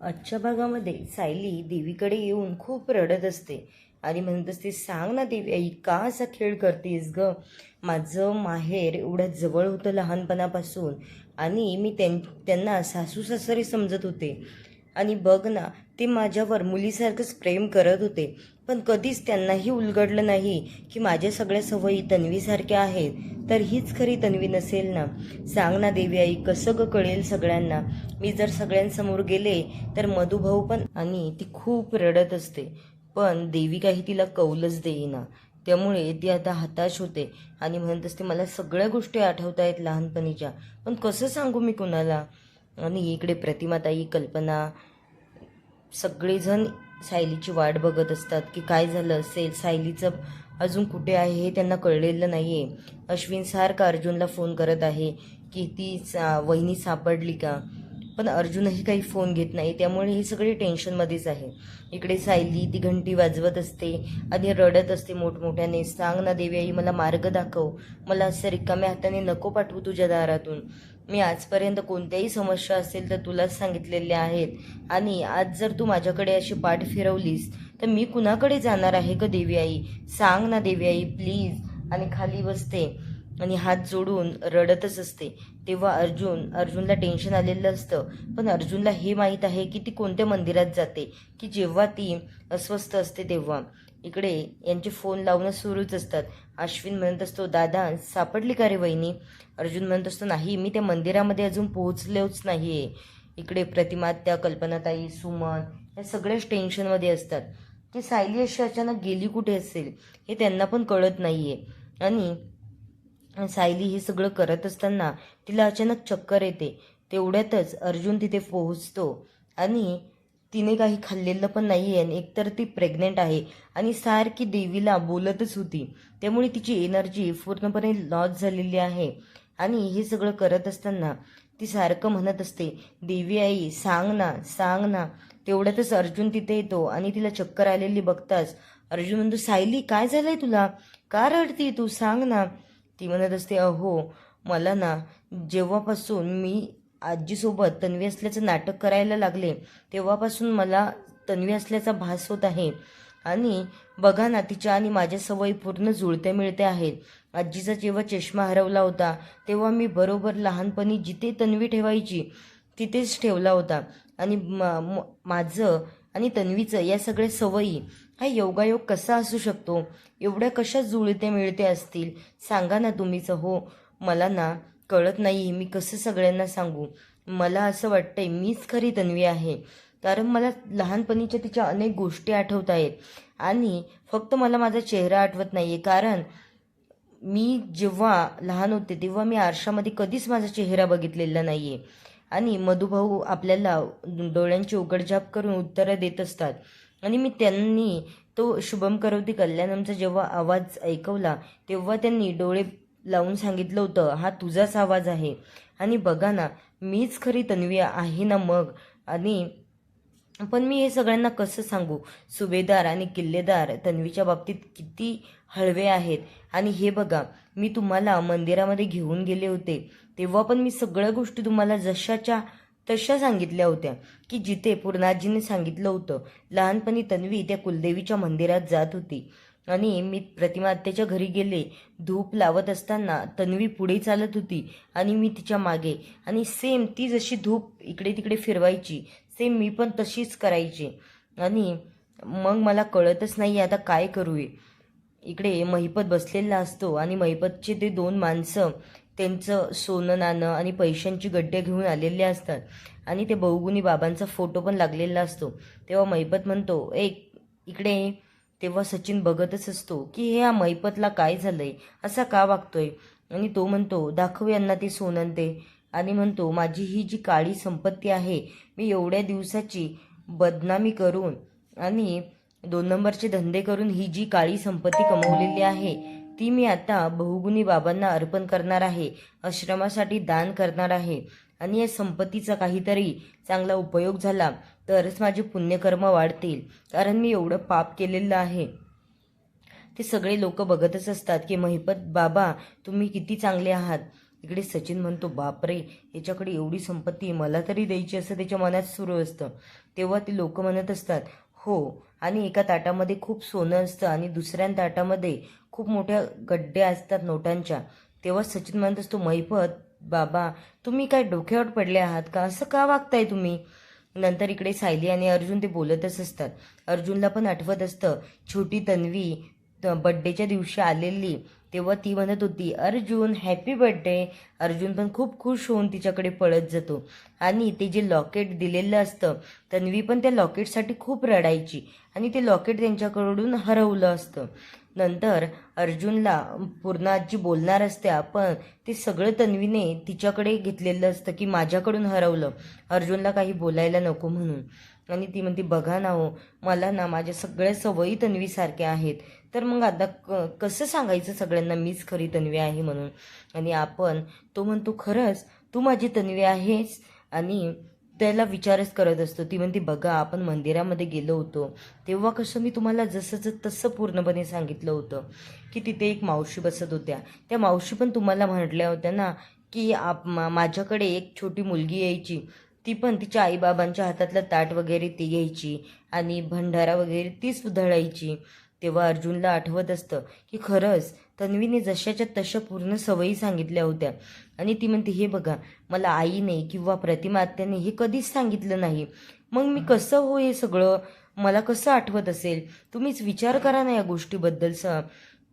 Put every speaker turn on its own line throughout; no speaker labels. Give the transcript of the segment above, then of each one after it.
आजच्या भागामध्ये सायली देवीकडे येऊन खूप रडत असते आणि म्हणत असते, सांग ना देवी आई, का असा खेळ करतेस ग? माझं माहेर एवढ्या जवळ होतं लहानपणापासून आणि मी त्यांना सासू सासरे समजत होते. आणि बघ ना, ते माझ्यावर मुलीसारखंच प्रेम करत होते, पण कधीच त्यांनाही उलगडलं नाही की माझ्या सगळ्या सवयी तन्वीसारख्या आहेत, तर हीच खरी तन्वी नसेल ना? सांग ना देवी आई, कसं ग कळेल सगळ्यांना? मी जर सगळ्यांसमोर गेले तर मधुभाऊ पण, आणि ती खूप रडत असते, पण देवी काही तिला कौलच देईना. त्यामुळे ती आता हताश होते आणि म्हणत असते, मला सगळ्या गोष्टी आठवत आहेत लहानपणीच्या, पण कसं सांगू मी कुणाला? आणि इकडे प्रतिमाताई, कल्पना सगळेजण सायलीची वाट बघत असतात की काय झालं असेल, सायलीचं अजून कुठे आहे हे त्यांना कळलेलं नाही आहे. अश्विन सारखा अर्जुनला फोन करत आहे की ती वहिनी सापडली का, पण अर्जुनही काही फोन घेत नाही. त्यामुळे ही सगळी टेन्शनमध्येच आहे. इकडे सायली ती घंटी वाजवत असते आणि रडत असते मोठमोठ्याने, सांग ना देवी आई, मला मार्ग दाखव, मला असं रिकाम्या हाताने नको पाठवू तुझ्या दारातून. मी आजपर्यंत कोणत्याही समस्या असेल तर तुलाच सांगितलेल्या आहेत, आणि आज जर तू माझ्याकडे अशी पाठ फिरवलीस तर मी कुणाकडे जाणार आहे ग देवी आई? सांग ना देवी आई प्लीज. आणि खाली बसते आणि हात जोडून रडतच असते. तेव्हा अर्जुनला टेन्शन आलेलं असतं, पण अर्जुनला हे माहीत आहे की ती कोणत्या मंदिरात जाते, की जेव्हा ती अस्वस्थ असते तेव्हा. इकडे यांचे फोन लावणं सुरूच असतात. अश्विन म्हणत असतो, दादा सापडली का रे वहिनी? अर्जुन म्हणत असतो, नाही, मी त्या मंदिरामध्ये अजून पोहोचलोच नाहीये. इकडे प्रतिमा, त्या कल्पनाताई, सुमन या सगळ्याच टेन्शनमध्ये असतात की सायली अशी अचानक गेली कुठे असेल हे त्यांना पण कळत नाहीये. आणि सायली हे सगळं करत असताना तिला अचानक चक्कर येते. तेवढ्यातच अर्जुन तिथे पोहोचतो आणि तिने काही खाल्लेलं पण नाही आहे, एकतर ती प्रेग्नेंट आहे आणि सारखी देवीला बोलतच होती. त्यामुळे तिची एनर्जी पूर्णपणे लॉस झालेली आहे. आणि हे सगळं करत असताना ती सारखं म्हणत असते, देवी आई सांग ना, सांग ना. तेवढ्यातच अर्जुन तिथे येतो आणि तिला चक्कर आलेली बघताच अर्जुन म्हणतो, सायली काय झालंय तुला? का रडती तू? सांग ना. ती म्हणत असते, अहो मला ना, जेव्हापासून मी आजीसोबत तन्वी असल्याचं नाटक करायला लागले तेव्हापासून मला तन्वी असल्याचा भास होत आहे. आणि बघा ना, तिच्या आणि माझ्या सवयी पूर्ण जुळत्या मिळत्या आहेत. आजीचा जेव्हा चष्मा हरवला होता तेव्हा मी बरोबर लहानपणी जिथे तन्वी ठेवायची तिथेच ठेवला होता. आणि माझं आणि तन्वीचं या सगळ्या सवयी हा योगायोग कसा असू शकतो? एवढ्या कशा जुळते मिळते असतील? सांगा ना तुम्हीच. हो, मला ना कळत नाही, मी कसं सगळ्यांना सांगू. मला असं वाटतंय मीच खरी तन्वी आहे, कारण मला लहानपणीच्या तिच्या अनेक गोष्टी आठवत आहेत आणि फक्त मला माझा चेहरा आठवत नाहीये, कारण मी जेव्हा लहान होते तेव्हा मी आरशामध्ये कधीच माझा चेहरा बघितलेला नाहीये. आणि मधुभाऊ आपल्याला डोळ्यांची उघडझाप करून उत्तरं देत असतात. आणि मी त्यांनी तो शुभम करोती कल्याणमचा जेव्हा आवाज ऐकवला तेव्हा त्यांनी डोळे लावून सांगितलं होतं, हा तुझाच आवाज आहे. आणि बघा ना, मीच खरी तन्वी आहे ना मग. आणि पण मी हे सगळ्यांना कसं सांगू? सुभेदार आणि किल्लेदार तन्वीच्या बाबतीत किती हळवे आहेत. आणि हे बघा, मी तुम्हाला मंदिरामध्ये घेऊन गेले होते तेव्हा पण मी सगळ्या गोष्टी तुम्हाला जशाच्या तशा सांगितल्या होत्या, की जिथे पूर्णाजीने सांगितलं होतं. लहानपणी तन्वी त्या कुलदेवीच्या मंदिरात जात होती आणि मी प्रतिमा आत्याच्या घरी गेले. धूप लावत असताना तन्वी पुढे चालत होती आणि मी तिच्या मागे, आणि सेम ती जशी धूप इकडे तिकडे फिरवायची सेम मी पण तशीच करायची. आणि मग मला कळतच नाही आता काय करू. इकडे महिपत बसलेला असतो आणि महिपतचे ते दोन माणसं त्यांचं सोनं नाणं आणि पैशांची गड्डे घेऊन आलेले असतात आणि ते बहुगुणी बाबांचा फोटो पण लागलेला असतो. तेव्हा महिपत म्हणतो, इकडे. तेव्हा सचिन बघतच असतो की ह्या महिपतला काय झालंय, असा का वागतोय. आणि तो म्हणतो, दाखव यांना ते सोनं ते. आणि म्हणतो, माझी ही जी काळी संपत्ती आहे, मी एवढ्या दिवसाची बदनामी करून आणि 2 नंबरचे धंदे करून ही जी काळी संपत्ती कमवलेली आहे ती मी आता बहुगुणी बाबांना अर्पण करणार आहे, आश्रमासाठी दान करणार आहे. आणि या संपत्तीचा काहीतरी चांगला उपयोग झाला तरच माझे पुण्यकर्म वाढतील, कारण मी एवढं पाप केलेलं आहे. ते सगळे लोक बघतच असतात की महिपत बाबा तुम्ही किती चांगले आहात. इकडे सचिन म्हणतो, बापरे, याच्याकडे एवढी संपत्ती मला तरी द्यायची असं त्याच्या मनात सुरू असतं. तेव्हा ते लोक म्हणत असतात, हो, आणि एका ताटामध्ये खूप सोनं असतं आणि दुसऱ्या ताटामध्ये खूप मोठ्या गड्ड्या असतात नोटांच्या. तेव्हा सचिन म्हणत असतो, महिपत बाबा, तुम्ही काय डोक्यावर पडले आहात का? असं का वागताय तुम्ही? नंतर इकडे सायली आणि अर्जुन ते बोलतच असतात. अर्जुनला पण आठवत असतं, छोटी तन्वी बड्डेच्या दिवशी आलेली, तेव्हा ती म्हणत होती, अर्जुन हॅपी बर्थडे. अर्जुन पण खूप खुश होऊन तिच्याकडे पळत जातो आणि ते जे लॉकेट दिलेलं असतं, तन्वी पण त्या लॉकेटसाठी खूप रडायची आणि ते लॉकेट त्यांच्याकडून हरवलं असतं. नंतर अर्जुनला पूर्ण आजी बोलणार असते, पण ते सगळं तन्वीने तिच्याकडे घेतलेलं असतं की माझ्याकडून हरवलं, अर्जुनला काही बोलायला नको म्हणून. आणि ती म्हणते, बघा ना हो, मला ना माझ्या सगळ्या सवयी तन्वीसारख्या आहेत, तर मग आता कसं सांगायचं सगळ्यांना मीच खरी तन्वी आहे म्हणून. आणि तो म्हणतो, खरंच तू माझी तन्वी आहेस? आणि त्याला विचारच करत असतो. ती म्हणते, बघा, आपण मंदिरामध्ये गेलो होतो तेव्हा कसं मी तुम्हाला जसंच तसं पूर्णपणे सांगितलं होतं की तिथे एक मावशी बसत होत्या. त्या मावशी पण तुम्हाला म्हटल्या होत्या ना की माझ्याकडे एक छोटी मुलगी यायची, ती पण तिच्या आईबाबांच्या हातातलं ताट वगैरे ती घ्यायची आणि भंडारा वगैरे तीच उधळायची. तेव्हा अर्जुनला आठवत असतं की खरंच तन्वीने जशाच्या तशा पूर्ण सवयी सांगितल्या होत्या. आणि ती म्हणते, हे बघा, मला आईने किंवा प्रतिमा आत्याने हे कधीच सांगितलं नाही, मग मी कसं हो हे सगळं मला कसं आठवत असेल? तुम्हीच विचार करा ना या गोष्टीबद्दलचं,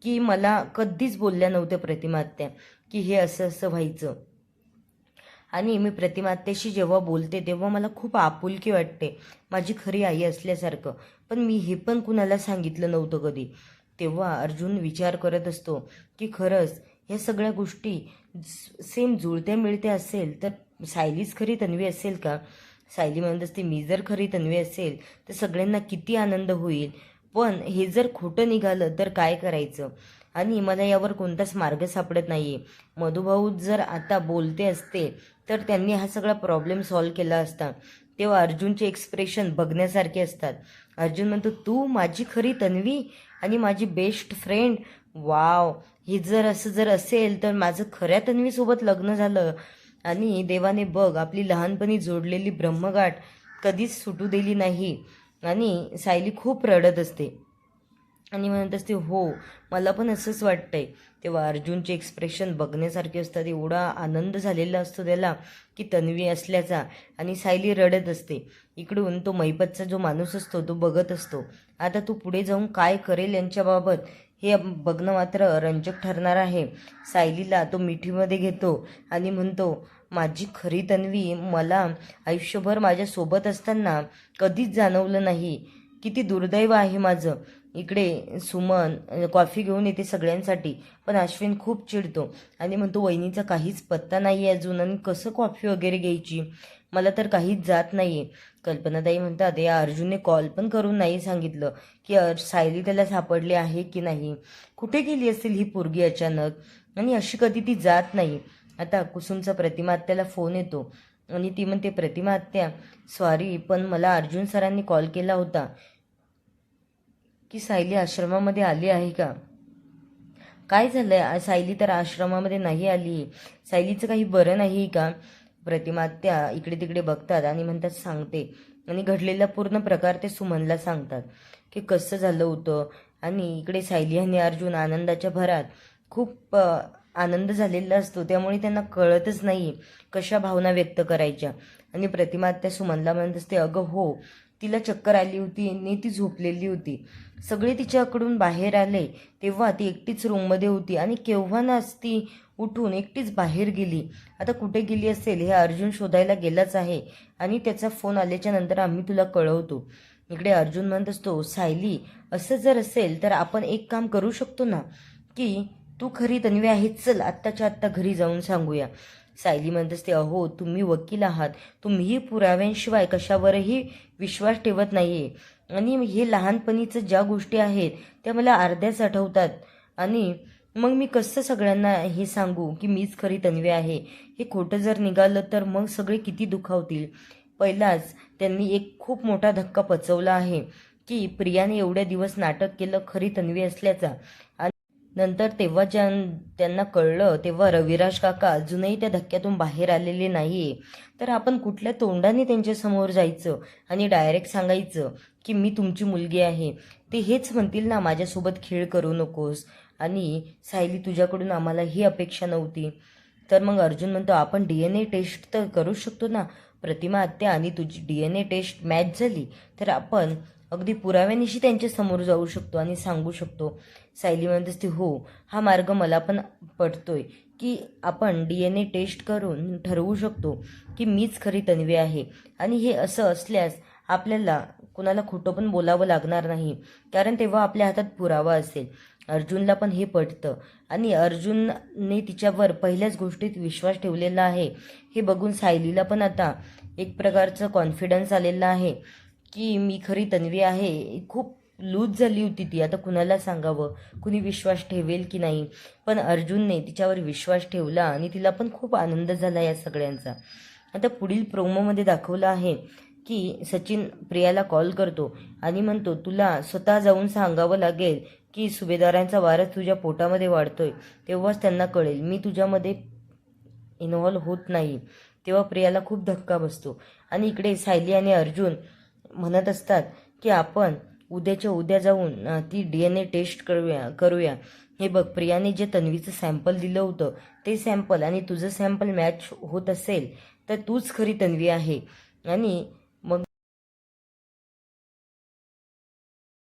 की मला कधीच बोलल्या नव्हत्या प्रतिमा आत्या की हे असं असं व्हायचं. आणि मी प्रतिमा आत्याशी जेव्हा बोलते तेव्हा मला खूप आपुलकी वाटते, माझी खरी आई असल्यासारखं, पण मी हे पण कुणाला सांगितलं नव्हतं कधी. तेव्हा अर्जुन विचार करत असतो की खरंच ह्या सगळ्या गोष्टी सेम जुळत्या मिळत्या असेल तर सायलीच खरी तन्वी असेल का? सायली म्हणत असते, मी जर खरी तन्वी असेल तर सगळ्यांना किती आनंद होईल, पण हे जर खोटं निघालं तर काय करायचं? आणि मला यावर कोणताच मार्ग सापडत नाहीये. मधुभाऊ जर आता बोलते असते तर त्यांनी हा सगळा प्रॉब्लेम सॉल्व्ह केला असता. तेव्हा अर्जुनचे एक्सप्रेशन बघण्यासारखे असतात. अर्जुन म्हणतो, तू माझी खरी तन्वी आणि माझी बेस्ट फ्रेंड, वाव, हे जर असेल तर माझं खऱ्या तन्वीसोबत लग्न झालं आणि देवाने बघ आपली लहानपणी जोडलेली ब्रह्मगाठ कधीच सुटू दिली नाही. आणि सायली खूप रडत असते आणि म्हणत असते, हो, मला पण असंच वाटतंय. तेव्हा अर्जुनचे एक्सप्रेशन बघण्यासारखे असतात. एवढा आनंद झालेला असतो त्याला की तन्वी असल्याचा, आणि सायली रडत असते. इकडून तो मैपतचा जो माणूस असतो तो बघत असतो. आता तू पुढे जाऊन काय करेल यांच्याबाबत हे बघणं मात्र रंजक ठरणार आहे. सायलीला तो मिठीमध्ये घेतो आणि म्हणतो, माझी खरी तन्वी मला आयुष्यभर माझ्यासोबत असताना कधीच जाणवलं नाही. किती दुर्दैव आहे माझं. इकडे सुमन कॉफी घेऊन येते सगळ्यांसाठी, पण अश्विन खूप चिडतो आणि म्हणतो, वहिनीचा काहीच पत्ता नाही आहे अजून, आणि कसं कॉफी वगैरे घ्यायची, मला तर काहीच जात नाही आहे. कल्पनाताई म्हणतात, या अर्जुनने कॉल पण करून नाही सांगितलं की सायली त्याला सापडली आहे की नाही, कुठे गेली असेल ही पोरगी अचानक, आणि अशी कधी ती जात नाही. आता कुसुमचा प्रतिमा आत्याला फोन येतो आणि ती म्हणते, प्रतिमा आत्या, सॉरी, पण मला अर्जुन सरांनी कॉल केला होता की सायली आश्रमामध्ये आली आहे का? काय झालंय? सायली तर आश्रमामध्ये नाही आली. सायलीचं काही बरं नाही का? प्रतिमा त्या इकडे तिकडे बघतात आणि म्हणतात, सांगते. आणि घडलेला पूर्ण प्रकार ते सुमनला सांगतात की कसं झालं होतं. आणि इकडे सायली आणि अर्जुन आनंदाच्या भरात खूप आनंद झालेला असतो, त्यामुळे त्यांना कळतच नाही कशा भावना व्यक्त करायच्या. आणि प्रतिमा त्या सुमनला म्हणत असते, अगं हो, तिला चक्कर आली होती आणि ती झोपलेली होती. सगळे तिच्याकडून बाहेर आले तेव्हा ती एकटीच रूममध्ये होती आणि केव्हानाच ती उठून एकटीच बाहेर गेली. आता कुठे गेली असेल हे अर्जुन शोधायला गेलाच आहे आणि त्याचा फोन आल्याच्या नंतर आम्ही तुला कळवतो. इकडे अर्जुन म्हणत असतो, सायली, असं जर असेल तर आपण एक काम करू शकतो ना, की तू खरी तन्वी आहेस, चल आत्ताच्या आत्ता घरी जाऊन सांगूया. सायली म्हणत असते, अहो, तुम्ही वकील आहात, तुम्हीही पुराव्यांशिवाय कशावरही विश्वास ठेवत नाहीये, आणि हे लहानपणीचं ज्या गोष्टी आहेत त्या मला अर्ध्याच आठवतात, आणि मग मी कसं सगळ्यांना हे सांगू की मीच खरी तन्वी आहे? हे खोटं जर निघालं तर मग सगळे किती दुखावतील. पहिलाच त्यांनी एक खूप मोठा धक्का पचवला आहे की प्रियाने एवढ्या दिवस नाटक केलं खरी तन्वी असल्याचा, आणि नंतर तेव्हा त्यांना कळलं तेव्हा रविराज काका अजूनही त्या धक्क्यातून बाहेर आलेले नाहीये. तर आपण कुठल्या तोंडाने त्यांच्यासमोर जायचं आणि डायरेक्ट सांगायचं की मी तुमची मुलगी आहे. ते हेच म्हणतील ना, माझ्यासोबत खेळ करू नकोस आणि सायली तुझ्याकडून आम्हाला ही अपेक्षा नव्हती. तर मग अर्जुन म्हणतो आपण DNA टेस्ट तर करू शकतो ना. प्रतिमा आत्या आणि तुझी DNA टेस्ट मॅच झाली तर आपण अगदी पुराव्यानिशी त्यांच्यासमोर जाऊ शकतो आणि सांगू शकतो. सायली म्हणत असते हो, हा मार्ग मला पण पटतोय की आपण DNA टेस्ट करून ठरवू शकतो की मीच खरी तन्वी आहे. आणि हे असं असल्यास आपल्याला कुणाला खोटं पण बोलावं लागणार नाही, कारण तेव्हा आपल्या हातात पुरावा असेल. अर्जुनला पण हे पटतं आणि अर्जुनने तिच्यावर पहिल्याच गोष्टीत विश्वास ठेवलेला आहे. हे बघून सायलीला पण आता एक प्रकारचं कॉन्फिडन्स आलेला आहे की मी खरी तन्वी आहे. खूप लूज झाली होती ती, आता कुणाला सांगावं, कुणी विश्वास ठेवेल की नाही. पण अर्जुनने तिच्यावर विश्वास ठेवला आणि तिला पण खूप आनंद झाला या सगळ्यांचा. आता पुढील प्रोमोमध्ये दाखवलं आहे की सचिन प्रियाला कॉल करतो आणि म्हणतो तुला स्वतः जाऊन सांगावं लागेल की सुभेदारांचा वारस तुझ्या पोटामध्ये वाढतोय, तेव्हाच त्यांना कळेल मी तुझ्यामध्ये इन्व्हॉल्व होत नाही. तेव्हा प्रियाला खूप धक्का बसतो आणि इकडे सायली आणि अर्जुन म्हणत असतात की आपण उद्याच्या उद्या जाऊन ती DNA टेस्ट करूया. हे बघ, प्रियाने जे तन्वीचं सॅम्पल दिलं होतं ते सॅम्पल आणि तुझं सॅम्पल मॅच होत असेल तर तूच खरी तन्वी आहे आणि